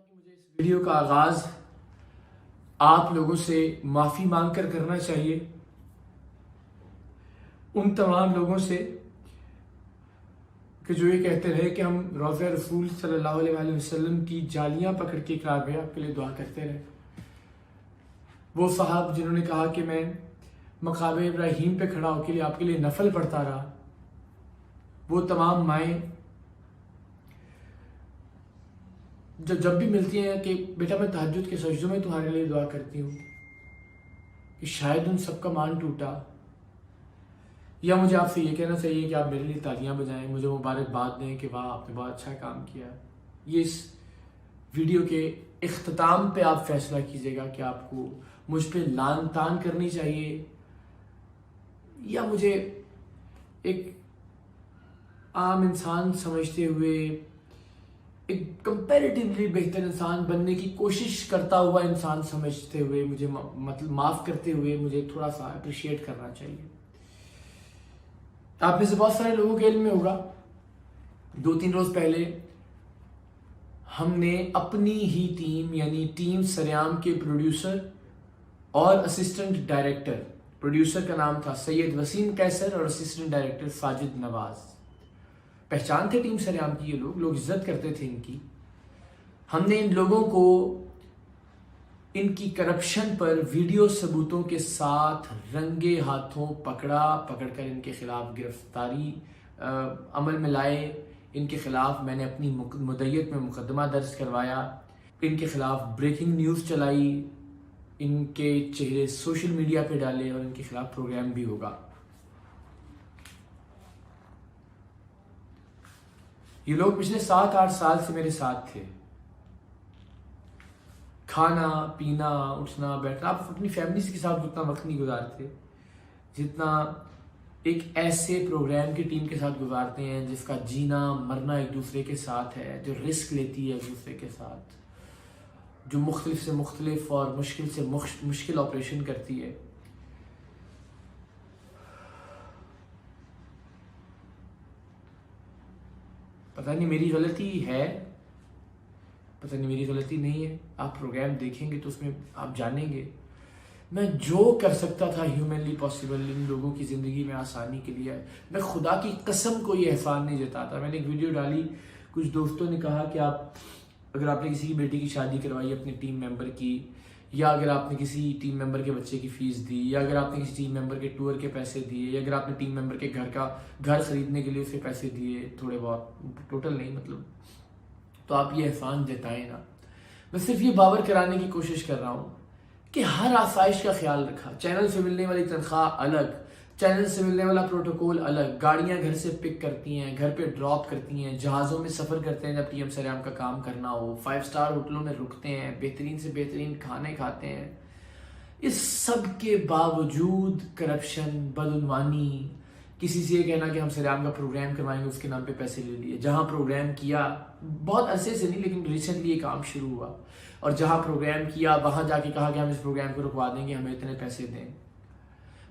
कि मुझे इस वीडियो का आगाज आप लोगों से माफी मांगकर करना चाहिए, उन तमाम लोगों से कि जो ये कहते रहे कि हम रोज़ा रसूल सल्लल्लाहु अलैहि वसल्लम की जालियां पकड़ के इकरार में आपके लिए दुआ करते रहे। वो साहब जिन्होंने कहा कि मैं मकाम इब्राहीम पे खड़ा होकर आपके लिए नफल पढ़ता रहा, वो तमाम माएँ जब भी मिलती हैं कि बेटा मैं तहज्जुद के सजदों में तुम्हारे लिए दुआ करती हूँ, कि शायद उन सबका मान टूटा। या मुझे आपसे ये कहना चाहिए कि आप मेरे लिए तालियां बजाएं, मुझे मुबारकबाद दें कि वाह आपने बहुत अच्छा काम किया। ये इस वीडियो के इख्तिताम पे आप फैसला कीजिएगा कि आपको मुझ पे लान तान करनी चाहिए या मुझे एक आम इंसान समझते हुए एक कंपैरेटिवली बेहतर इंसान बनने की कोशिश करता हुआ इंसान समझते हुए मुझे मतलब माफ़ करते हुए मुझे थोड़ा सा अप्रिशिएट करना चाहिए। आप में से बहुत सारे लोगों के इल्म में होगा, 2-3 रोज पहले हमने अपनी ही टीम यानी टीम सरेआम के प्रोड्यूसर और असिस्टेंट डायरेक्टर, प्रोड्यूसर का नाम था सैयद वसीम कैसर और असिस्टेंट डायरेक्टर साजिद नवाज, पहचान थे टीम सरेआम की, ये लोग इज्जत करते थे इनकी। हमने इन लोगों को इनकी करप्शन पर वीडियो सबूतों के साथ रंगे हाथों पकड़कर इनके खिलाफ गिरफ्तारी अमल में लाए। इनके खिलाफ मैंने अपनी मुद्दत में मुकदमा दर्ज करवाया, इनके खिलाफ ब्रेकिंग न्यूज़ चलाई, इनके चेहरे सोशल मीडिया पे डाले और इनके खिलाफ प्रोग्राम भी होगा। ये लोग पिछले 7-8 साल से मेरे साथ थे। खाना पीना उठना बैठना, आप अपनी फैमिली के साथ उतना वक्त नहीं गुजारते जितना एक ऐसे प्रोग्राम की टीम के साथ गुजारते हैं जिसका जीना मरना एक दूसरे के साथ है, जो रिस्क लेती है एक दूसरे के साथ, जो मुख्तलिफ से मुख्तलिफ और मुश्किल से मुश्किल ऑपरेशन करती है। पता नहीं मेरी गलती है, पता नहीं मेरी गलती नहीं है, आप प्रोग्राम देखेंगे तो उसमें आप जानेंगे। मैं जो कर सकता था ह्यूमनली पॉसिबल इन लोगों की ज़िंदगी में आसानी के लिए, मैं खुदा की कसम को ये एहसान नहीं जताता। मैंने एक वीडियो डाली, कुछ दोस्तों ने कहा कि आप अगर आपने किसी की बेटी की शादी करवाई अपने टीम मेंबर की, या अगर आपने किसी टीम मेंबर के बच्चे की फ़ीस दी, या अगर आपने किसी टीम मेंबर के टूर के पैसे दिए, या अगर आपने टीम मेंबर के घर खरीदने के लिए उसके पैसे दिए, थोड़े बहुत, टोटल नहीं मतलब, तो आप ये एहसान जताएं ना। मैं सिर्फ ये बावर कराने की कोशिश कर रहा हूँ कि हर आसाइश का ख्याल रखा। चैनल से मिलने वाली तनख्वाह अलग, चैनल से मिलने वाला प्रोटोकॉल अलग, गाड़ियाँ घर से पिक करती हैं, घर पे ड्रॉप करती हैं, जहाज़ों में सफ़र करते हैं जब टीम सरेआम का काम करना हो, 5 स्टार होटलों में रुकते हैं, बेहतरीन से बेहतरीन खाने खाते हैं। इस सब के बावजूद करप्शन, बदउनवानी, किसी से ये कहना कि हम सरेआम का प्रोग्राम करवाएंगे, उसके नाम पे पैसे ले लिए। जहाँ प्रोग्राम किया, बहुत अरसे से नहीं लेकिन रिसेंटली ये काम शुरू हुआ, और जहाँ प्रोग्राम किया वहाँ जाके कहा कि हम इस प्रोग्राम को रुकवा देंगे, हमें इतने पैसे दें।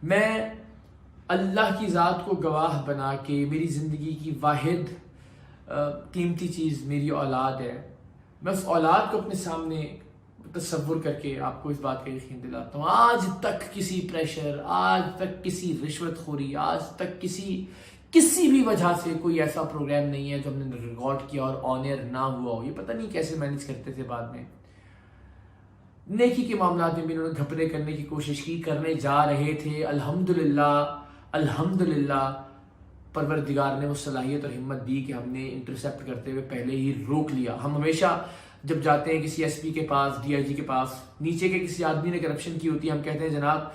मैं अल्लाह की ज़ात को गवाह बना के, मेरी ज़िंदगी की वाहिद कीमती चीज़ मेरी औलाद है, मैं उस औलाद को अपने सामने तसव्वुर करके आपको इस बात का यकीन दिलाता हूँ, आज तक किसी प्रेशर, आज तक किसी रिश्वतखोरी, आज तक किसी भी वजह से कोई ऐसा प्रोग्राम नहीं है जो हमने रिकॉर्ड किया और ऑन एयर ना हुआ हो। ये पता नहीं कैसे मैनेज करते थे बाद में। नेकी के मामला में भी इन्होंने घपले करने की कोशिश की, करने जा रहे थे। अल्हम्दुलिल्लाह परवरदिगार ने वो सलाहियत और हिम्मत दी कि हमने इंटरसेप्ट करते हुए पहले ही रोक लिया। हम हमेशा जब जाते हैं किसी एसपी के पास, डीआईजी के पास, नीचे के किसी आदमी ने करप्शन की होती है, हम कहते हैं जनाब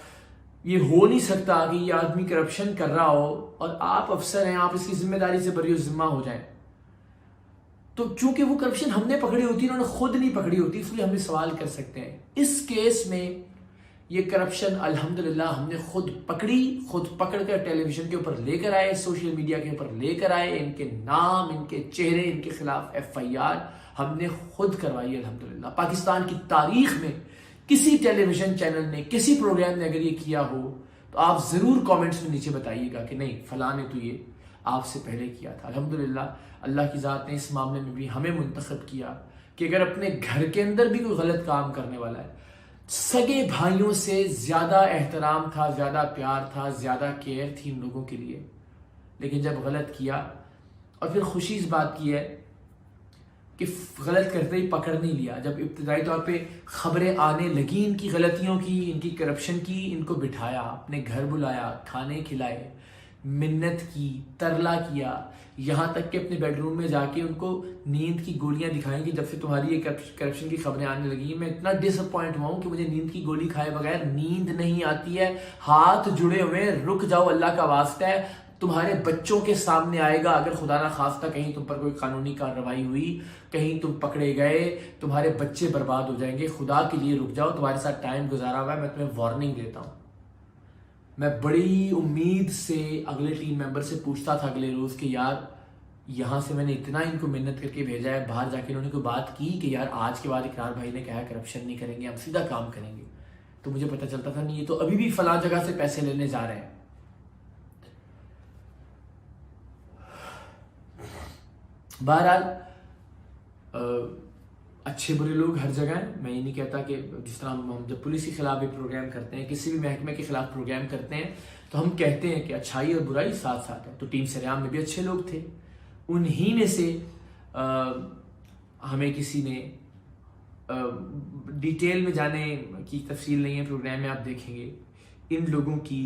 ये हो नहीं सकता कि ये आदमी करप्शन कर रहा हो और आप अफसर हैं, आप इसकी जिम्मेदारी से बरी जिम्मा हो जाएं। तो चूंकि वो करप्शन हमने पकड़ी होती है, उन्होंने खुद नहीं पकड़ी होती, इसलिए हम सवाल कर सकते हैं। इस केस में ये करप्शन अल्हम्दुलिल्लाह हमने खुद पकड़कर टेलीविजन के ऊपर लेकर आए, सोशल मीडिया के ऊपर लेकर आए, इनके नाम, इनके चेहरे, इनके खिलाफ FIR हमने खुद करवाई अल्हम्दुलिल्लाह। पाकिस्तान की तारीख में किसी टेलीविजन चैनल ने, किसी प्रोग्राम ने अगर ये किया हो तो आप ज़रूर कमेंट्स में नीचे बताइएगा कि नहीं फलां ने तो ये आपसे पहले किया था। अल्हम्दुलिल्लाह अल्लाह की ज़ात ने इस मामले में भी हमें मुंतखब किया कि अगर अपने घर के अंदर भी कोई गलत काम करने वाला है, सगे भाइयों से ज्यादा एहतराम था, ज्यादा प्यार था, ज्यादा केयर थी इन लोगों के लिए। लेकिन जब गलत किया, और फिर खुशी इस बात की है कि गलत करते ही पकड़ नहीं लिया। जब इब्तिदाई तौर पे खबरें आने लगी इनकी गलतियों की, इनकी करप्शन की, इनको बिठाया, अपने घर बुलाया, खाने खिलाए, मिन्नत की, तरला किया, यहाँ तक कि अपने बेडरूम में जाके उनको नींद की गोलियां दिखाई कि जब से तुम्हारी ये करप्शन की खबरें आने लगी मैं इतना डिसअपॉइंट हुआ हूं कि मुझे नींद की गोली खाए बगैर नींद नहीं आती है। हाथ जुड़े हुए, रुक जाओ, अल्लाह का वास्ता है। तुम्हारे बच्चों के सामने आएगा अगर खुदा ना खास्ता कहीं तुम पर कोई कानूनी कार्रवाई हुई, कहीं तुम पकड़े गए, तुम्हारे बच्चे बर्बाद हो जाएंगे। खुदा के लिए रुक जाओ, तुम्हारे साथ टाइम गुजारा हुआ है, मैं तुम्हें वार्निंग देता हूं। मैं बड़ी उम्मीद से अगले टीम मेंबर से पूछता था अगले रोज कि यार यहां से मैंने इतना इनको मेहनत करके भेजा है, बाहर जाके इन्होंने कोई बात की कि यार आज के बाद इकरार भाई ने कहा है करप्शन नहीं करेंगे, हम सीधा काम करेंगे। तो मुझे पता चलता था नहीं, ये तो अभी भी फलां जगह से पैसे लेने जा रहे हैं। बहरहाल अच्छे बुरे लोग हर जगह हैं। मैं ये नहीं कहता कि जिस तरह हम जब पुलिस के खिलाफ भी प्रोग्राम करते हैं, किसी भी महकमे के खिलाफ प्रोग्राम करते हैं, तो हम कहते हैं कि अच्छाई और बुराई साथ साथ है। तो टीम सरेआम में भी अच्छे लोग थे, उन्हीं में से हमें किसी ने डिटेल में जाने की तफसील नहीं है, प्रोग्राम में आप देखेंगे, इन लोगों की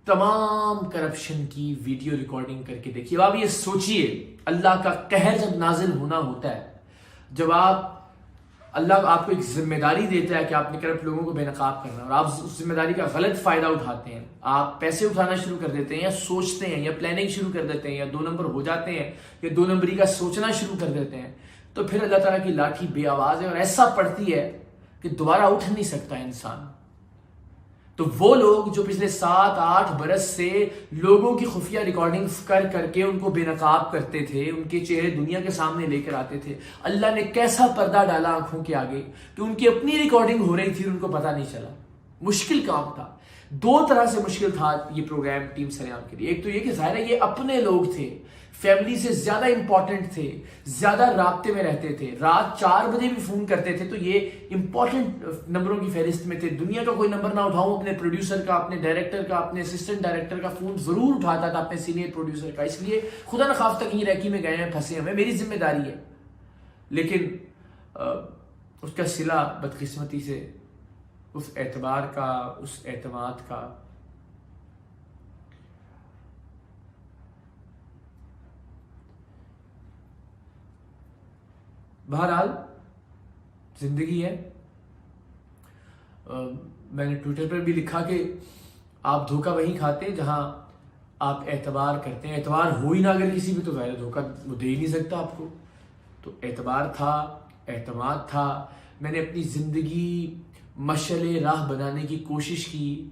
तमाम करप्शन की वीडियो रिकॉर्डिंग करके देखिए। अब आप ये सोचिए, अल्लाह का कहर जब नाजिल होना होता है, जब अल्लाह आपको एक जिम्मेदारी देता है कि आपने करप्ट लोगों को बेनकाब करना, और आप उस जिम्मेदारी का गलत फायदा उठाते हैं, आप पैसे उठाना शुरू कर देते हैं, या सोचते हैं, या प्लानिंग शुरू कर देते हैं, या 2 नंबर हो जाते हैं, या 2 नंबरी का सोचना शुरू कर देते हैं, तो फिर अल्लाह ताला की लाठी बेआवाज है और ऐसा पड़ती है कि दोबारा उठ नहीं सकता इंसान। तो वो लोग जो पिछले 7-8 बरस से लोगों की खुफिया रिकॉर्डिंग्स कर करके उनको बेनकाब करते थे, उनके चेहरे दुनिया के सामने लेकर आते थे, अल्लाह ने कैसा पर्दा डाला आंखों के आगे कि उनकी अपनी रिकॉर्डिंग हो रही थी, उनको पता नहीं चला। मुश्किल काम था, 2 तरह से मुश्किल था ये प्रोग्राम टीम सरेआम के लिए। एक तो ये कि जाहिर है ये अपने लोग थे, फैमिली से ज्यादा इंपॉर्टेंट थे, ज्यादा राब्ते में रहते थे, रात 4 बजे भी फोन करते थे, तो ये इंपॉर्टेंट नंबरों की फहरिस्त में थे। दुनिया का कोई नंबर ना उठाऊं, अपने प्रोड्यूसर का, अपने डायरेक्टर का, अपने असिस्टेंट डायरेक्टर का फोन जरूर उठाता था, अपने सीनियर प्रोड्यूसर का। इसलिए खुदा न खाफ तक कहीं रैकी में गए हैं, फंसे हमें, मेरी जिम्मेदारी है। लेकिन उसका सिला बदकिस्मती से उस एतबार का, उस एतमाद का बहरहाल जिंदगी है। मैंने ट्विटर पर भी लिखा कि आप धोखा वहीं खाते हैं जहां आप एतबार करते हैं। एतबार हो ही ना अगर किसी भी, तो वह धोखा वो दे ही नहीं सकता आपको। तो एतबार था, एतमाद था। मैंने अपनी जिंदगी मशअले राह बनाने की कोशिश की।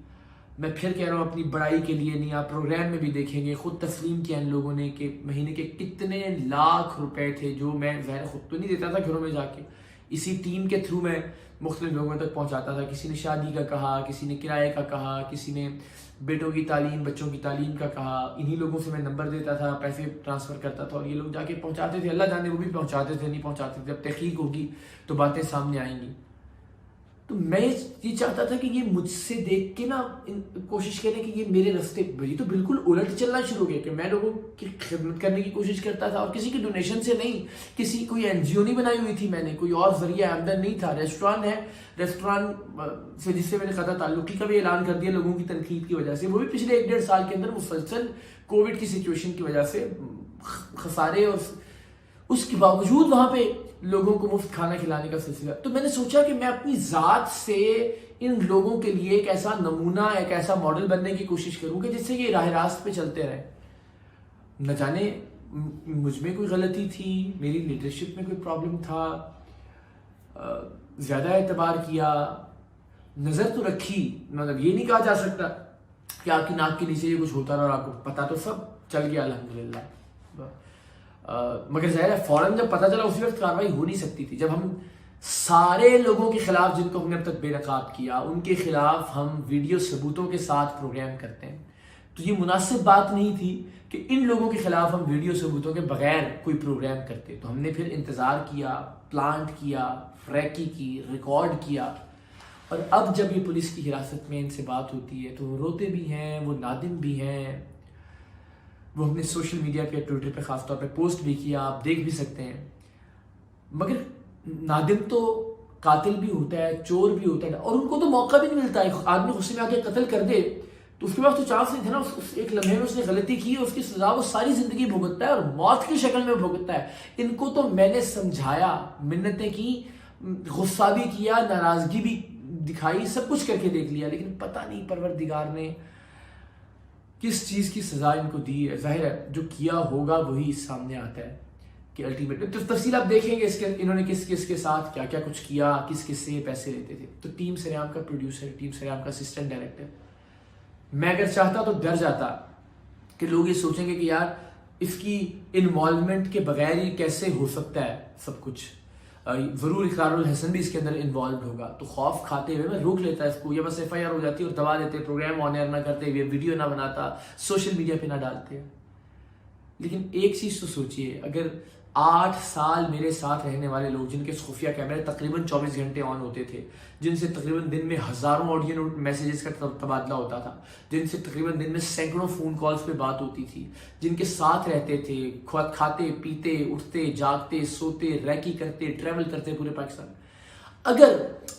मैं फिर कह रहा हूँ, अपनी बड़ाई के लिए नहीं, आप प्रोग्राम में भी देखेंगे, खुद तस्लीम किया इन लोगों ने कि महीने के कितने लाख रुपए थे जो मैं ज़ाहिर खुद तो नहीं देता था, घरों में जाके इसी टीम के थ्रू मैं मुख्तलिफ लोगों तक पहुँचाता था। किसी ने शादी का कहा, किसी ने किराए का कहा, किसी ने बेटों की तालीम, बच्चों की तालीम का कहा। इन्हीं लोगों से मैं नंबर देता था, पैसे ट्रांसफ़र करता था और ये लोग जाके पहुँचाते थे। अल्लाह जाने वो भी पहुँचाते थे, नहीं पहुँचाते थे। जब तहकीक होगी तो बातें सामने आएंगी। तो मैं ये चाहता था कि ये मुझसे देख के ना कोशिश करें कि ये मेरे रास्ते, ये तो बिल्कुल उलट चलना शुरू हो गया कि मैं लोगों की खिदमत करने की कोशिश करता था, और किसी की डोनेशन से नहीं, किसी कोई एनजीओ नहीं बनाई हुई थी मैंने, कोई और जरिया आमदन नहीं था। रेस्टोरेंट है, रेस्टोरेंट से जिससे मैंने कता ताल्लुकी का भी ऐलान कर दिया लोगों की तनकीद की वजह से, वो भी पिछले 1-1.5 साल के अंदर मुसलसल कोविड की सिचुएशन की वजह से खसारे, और उसके बावजूद वहां पे लोगों को मुफ्त खाना खिलाने का सिलसिला। तो मैंने सोचा कि मैं अपनी जात से इन लोगों के लिए एक ऐसा नमूना, एक ऐसा मॉडल बनने की कोशिश करूंगा जिससे ये राह रास्त पे चलते रहे। न जाने मुझ में कोई गलती थी, मेरी लीडरशिप में कोई प्रॉब्लम था, ज्यादा एतबार किया, नजर तो रखी, मतलब ये नहीं कहा जा सकता कि आपकी नाक के नीचे ये कुछ होता रहा और आपको पता तो सब चल गया अल्हम्दुलिल्लाह। मगर ज़ाहिर है फौरन जब पता चला उसी वक्त कार्रवाई हो नहीं सकती थी। जब हम सारे लोगों के खिलाफ जिनको हमने अब तक बेनकाब किया, उनके खिलाफ हम वीडियो सबूतों के साथ प्रोग्राम करते हैं, तो ये मुनासिब बात नहीं थी कि इन लोगों के खिलाफ हम वीडियो सबूतों के बगैर कोई प्रोग्राम करते। तो हमने फिर इंतज़ार किया, प्लांट किया, रैकी की, रिकॉर्ड किया। और अब जब ये पुलिस की हिरासत में इनसे बात होती है तो वो रोते भी हैं, वो नादिम भी हैं। वो हमने सोशल मीडिया पे, ट्विटर पे खासतौर पे पोस्ट भी किया, आप देख भी सकते हैं। मगर नादिम तो कातिल भी होता है, चोर भी होता है, और उनको तो मौका भी नहीं मिलता है। आदमी गुस्से में आके कत्ल कर दे तो उसके पास तो चांस नहीं था ना। उस एक लम्हे में उसने गलती की, उसकी सजा वो सारी जिंदगी भुगतता है और मौत की शक्ल में भुगतता है। इनको तो मैंने समझाया, मिन्नतें की, गुस्सा भी किया, नाराजगी भी दिखाई, सब कुछ करके देख लिया, लेकिन पता नहीं परवरदिगार ने किस चीज की सजा इनको दी है। जाहिर है जो किया होगा वही सामने आता है कि अल्टीमेटली। तो तफसील आप देखेंगे इसके, इन्होंने किस किस के साथ क्या क्या कुछ किया, किस किस से पैसे लेते थे। तो टीम सरेआम का प्रोड्यूसर, टीम सरेआम का असिस्टेंट डायरेक्टर, मैं अगर चाहता तो डर जाता कि लोग ये सोचेंगे कि यार इसकी इन्वॉल्वमेंट के बगैर ही कैसे हो सकता है सब कुछ। जरूर इकरारुल हसन भी इसके अंदर इन्वॉल्व होगा। तो खौफ खाते हुए मैं रोक लेता इसको, या बस FIR हो जाती और दबा देते, प्रोग्राम ऑन एयर ना करते हुए, वीडियो ना बनाता, सोशल मीडिया पे ना डालते। लेकिन एक चीज तो सोचिए, अगर 8 साल मेरे साथ रहने वाले लोग, जिनके खुफिया कैमरे तकरीबन 24 घंटे ऑन होते थे, जिनसे तकरीबन दिन में हजारों ऑडियो मैसेजेस का तबादला होता था, जिनसे तकरीबन दिन में सैकड़ों फोन कॉल्स पे बात होती थी, जिनके साथ रहते थे, खाते पीते, उठते जागते, सोते, रैकी करते, ट्रैवल करते पूरे पाकिस्तान, अगर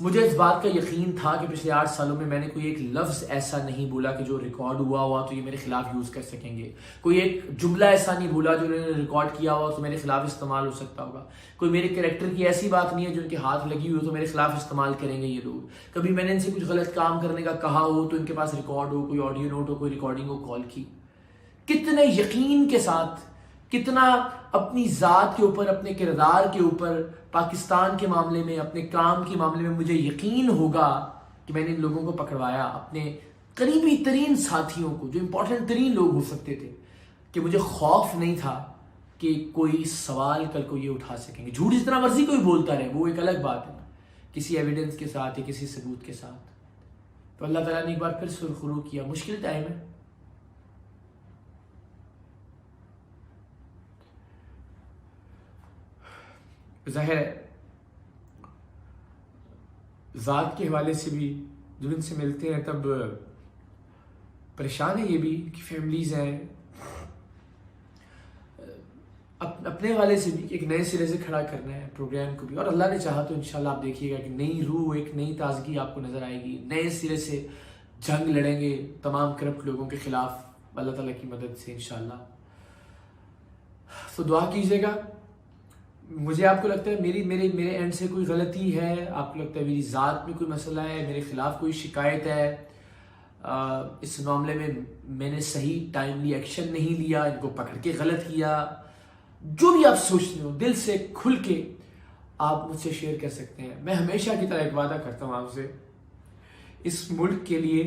मुझे इस बात का यकीन था कि पिछले 8 सालों में मैंने कोई एक लफ्ज़ ऐसा नहीं बोला कि जो रिकॉर्ड हुआ तो ये मेरे खिलाफ यूज़ कर सकेंगे, कोई एक जुमला ऐसा नहीं बोला जो उन्होंने रिकॉर्ड किया हुआ तो मेरे खिलाफ इस्तेमाल हो सकता होगा, कोई मेरे कैरेक्टर की ऐसी बात नहीं है जो उनके हाथ लगी हुई हो तो मेरे खिलाफ इस्तेमाल करेंगे ये लोग, कभी मैंने इनसे कुछ गलत काम करने का कहा हो तो इनके पास रिकॉर्ड हो, कोई ऑडियो नोट हो, कोई रिकॉर्डिंग हो, कॉल की। कितने यकीन के साथ, कितना अपनी ज़ात के ऊपर, अपने किरदार के ऊपर, पाकिस्तान के मामले में, अपने काम के मामले में मुझे यकीन होगा कि मैंने इन लोगों को पकड़वाया, अपने करीबी तरीन साथियों को, जो इंपॉर्टेंट तरीन लोग हो सकते थे, कि मुझे खौफ नहीं था कि कोई सवाल कल को ये उठा सकेंगे। झूठ जितना मर्जी कोई बोलता रहे, वो एक अलग बात है, किसी एविडेंस के साथ या किसी सबूत के साथ। तो अल्लाह ताला ने एक बार फिर सुरखरू किया। मुश्किल टाइम है, ज़ाहिर है ज़ात के हवाले से भी जब इनसे मिलते हैं तब परेशान है ये भी कि फैमिलीज़ हैं, अपने वाले से भी एक नए सिरे से खड़ा करना है प्रोग्राम को भी। और अल्लाह ने चाहा तो इंशाल्लाह आप देखिएगा कि नई रूह, एक नई ताजगी आपको नज़र आएगी, नए सिरे से जंग लड़ेंगे तमाम करप्ट लोगों के खिलाफ अल्लाह ताला की मदद से इंशाल्लाह। तो दुआ कीजिएगा। मुझे आपको लगता है मेरे एंड से कोई गलती है, आपको लगता है मेरी ज़ात में कोई मसला है, मेरे खिलाफ कोई शिकायत है, इस मामले में मैंने सही टाइमली एक्शन नहीं लिया, इनको पकड़ के गलत किया, जो भी आप सोचते हो दिल से खुल के आप मुझसे शेयर कर सकते हैं। मैं हमेशा की तरह एक वादा करता हूं आपसे, इस मुल्क के लिए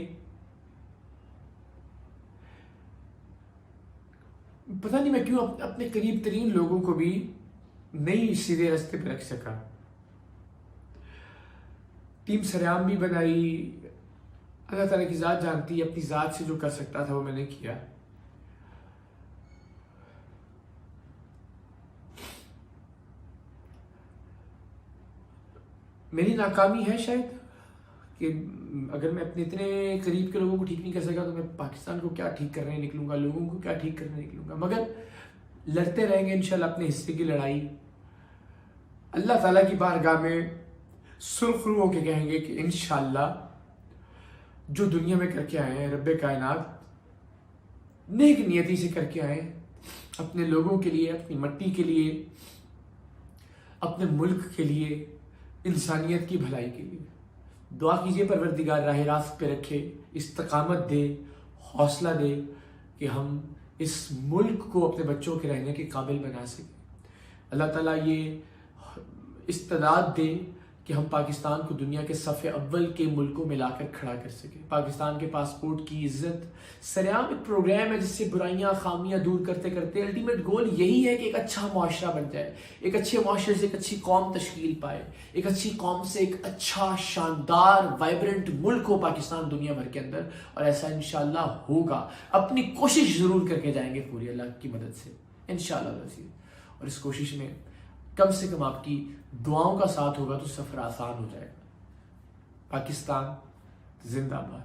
पता नहीं मैं क्यों अपने करीब तरीन लोगों को भी नहीं सीधे रास्ते पर रख सका। टीम सरेआम भी बनाई, अल्लाह ताला की ज़ात जानती है, अपनी ज़ात से जो कर सकता था वो मैंने किया। मेरी नाकामी है शायद कि अगर मैं अपने इतने करीब के लोगों को ठीक नहीं कर सका तो मैं पाकिस्तान को क्या ठीक करने निकलूंगा, लोगों को क्या ठीक करने निकलूंगा। मगर लड़ते रहेंगे इंशाल्लाह अपने हिस्से की लड़ाई। अल्लाह ताला की बारगाह में सुरखरू होके कहेंगे कि इंशाल्लाह जो दुनिया में करके आए हैं रब्बे कायनात नेक नियति से करके आए, अपने लोगों के लिए, अपनी मट्टी के लिए, अपने मुल्क के लिए, इंसानियत की भलाई के लिए। दुआ कीजिए परवरदिगार राह रास्त पे रखे, इस्तकामत दे, हौसला दे कि हम इस मुल्क को अपने बच्चों के रहने के काबिल बना सकें। अल्लाह ताला ये इस्तेदाद दे कि हम पाकिस्तान को दुनिया के सफ़े अव्वल के मुल्कों में लाकर खड़ा कर सकें। पाकिस्तान के पासपोर्ट की इज्जत, सरेआम एक प्रोग्राम है जिससे बुराइयां खामियां दूर करते करते अल्टीमेट गोल यही है कि एक अच्छा मुआशरा बन जाए, एक अच्छे मुआशरे से एक अच्छी कौम तश्कील पाए, एक अच्छी कौम से एक अच्छा शानदार वाइब्रेंट मुल्क हो पाकिस्तान दुनिया भर के अंदर। और ऐसा इंशाल्लाह होगा, अपनी कोशिश ज़रूर करके जाएंगे पूरी अल्लाह की मदद से इंशाल्लाह। और इस कोशिश में कम से कम आपकी दुआओं का साथ होगा तो सफर आसान हो जाएगा। पाकिस्तान जिंदाबाद।